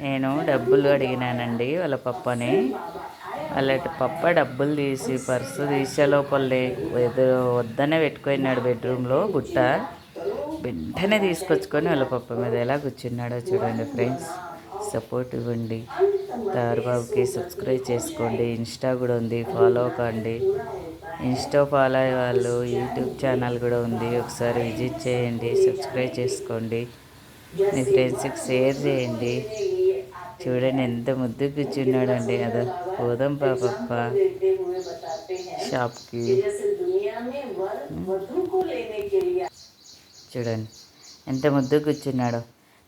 నేను డబ్బులు అడిగినానండి వాళ్ళ పప్పని. వాళ్ళ పప్ప డబ్బులు తీసి పర్సు తీసే లోపలే వద్దనే పెట్టుకున్నాడు బెడ్రూమ్లో బుట్ట. వెంటనే తీసుకొచ్చుకొని వాళ్ళ పప్ప మీద ఎలా కూర్చున్నాడో చూడండి ఫ్రెండ్స్. సపోర్ట్ ఇవ్వండి. తారుబాబుకి సబ్స్క్రైబ్ చేసుకోండి. ఇన్స్టా కూడా ఉంది, ఫాలో కండి. ఇన్స్టా ఫాలో అయ్యే వాళ్ళు యూట్యూబ్ ఛానల్ కూడా ఉంది, ఒకసారి విజిట్ చేయండి, సబ్స్క్రైబ్ చేసుకోండి, మీ ఫ్రెండ్స్కి షేర్ చేయండి. చూడండి ఎంత ముద్దు కూర్చున్నాడండి. అదో పోదాం పాప షాప్కి. చూడండి ఎంత ముద్దు కూర్చున్నాడో.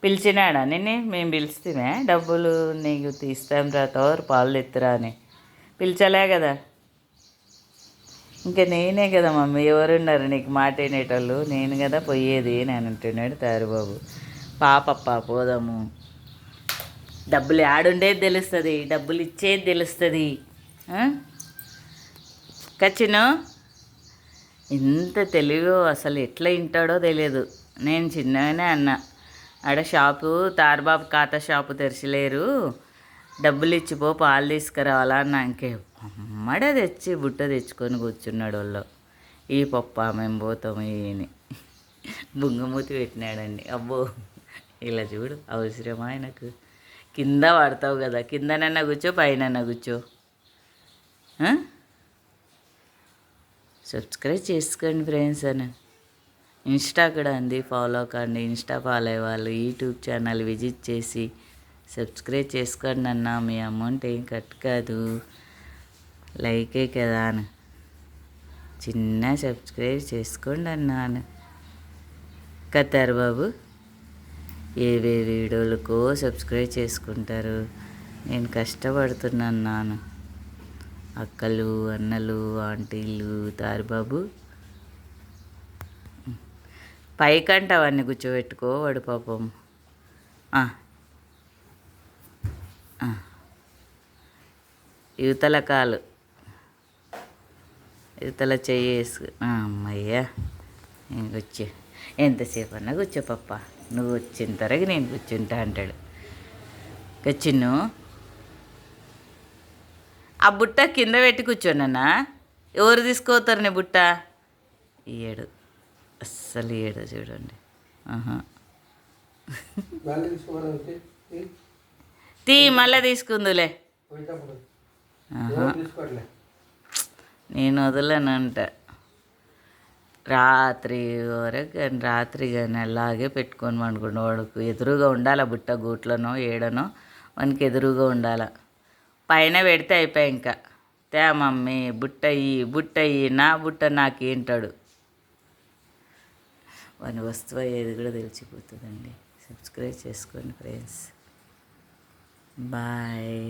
పిలిచినాడా నిన్ను? మేము పిలిస్తేనే డబ్బులు నీకు తీస్తాం రా తోరు పాలు ఎత్తురా అని పిలిచలే కదా. ఇంకా నేనే కదా మమ్మీ, ఎవరున్నారు నీకు మాట వినేటోళ్ళు? నేను కదా పోయేది అని అంటున్నాడు తారుబాబు. పాపప్ప పోదాము. డబ్బులు ఆడుండేది తెలుస్తుంది, డబ్బులు ఇచ్చేది తెలుస్తుంది. కచ్చిను ఇంత తెలివి అసలు ఎట్లా వింటాడో తెలియదు. నేను చిన్నగానే అన్నా, ఆడ షాపు తారుబాబు ఖాతా షాపు తెరిచిలేరు, డబ్బులు ఇచ్చిపో పాలు తీసుకురావాలా అన్నా. ఇంకే అమ్మడ తెచ్చి బుట్ట తెచ్చుకొని కూర్చున్నాడు వాళ్ళు. ఈ పప్ప మేము పోతాము ఈయని బుంగమూతి పెట్టినాడండి. అబ్బో ఇలా చూడు, అవసరమా ఆయనకు? కింద పడతావు కదా, కిందనన్నా కూర్చో పైన కూర్చో. సబ్స్క్రైబ్ చేసుకోండి ఫ్రెండ్స్ అని. ఇన్స్టా కూడా ఉంది, ఫాలో కండి. ఇన్స్టా ఫాలో అయ్యే వాళ్ళు యూట్యూబ్ ఛానల్ విజిట్ చేసి సబ్స్క్రైబ్ చేసుకోండి అన్న. మీ అమౌంట్ ఏం కట్ కాదు, లైకే కదా అని చిన్న సబ్స్క్రైబ్ చేసుకోండి అన్నాను. కతారు బాబు ఏవే వీడియోలకో సబ్స్క్రైబ్ చేసుకుంటారు. నేను కష్టపడుతున్నాను నాన్న. అక్కలు, అన్నలు, ఆంటీలు, తారుబాబు పైకంట అవన్నీ కూర్చోబెట్టుకో వాడు పాపం. యువతల కాలు, యువతల చెయ్యి వేసు. అమ్మయ్యా నేను కూర్చో, ఎంతసేపు అన్నా కూర్చో పప్ప, నువ్వు వచ్చిన తరగ నేను కూర్చుంటా అంటాడు. చిన్ను ఆ బుట్ట కింద పెట్టి కూర్చోనన్నా. ఎవరు తీసుకోతారు నీ బుట్ట? ఇయ్యడు, అస్సలు ఇయ్యడు. చూడండి తీ మళ్ళీ తీసుకుందులే. నేను వదలనంట. రాత్రి వరకు కానీ రాత్రి కానీ అలాగే పెట్టుకొని పండుకున్న వాడుకు ఎదురుగా ఉండాలి బుట్ట, గూట్లనో ఏడనో వానికి ఎదురుగా ఉండాల. పైన పెడితే అయిపోయి ఇంకా తే మమ్మీ బుట్టయ్యి నా బుట్ట నాకేంటాడు. వాని వస్తువు ఏది కూడా తెలిసిపోతుందండి. సబ్స్క్రైబ్ చేసుకోండి ఫ్రెండ్స్. బాయ్.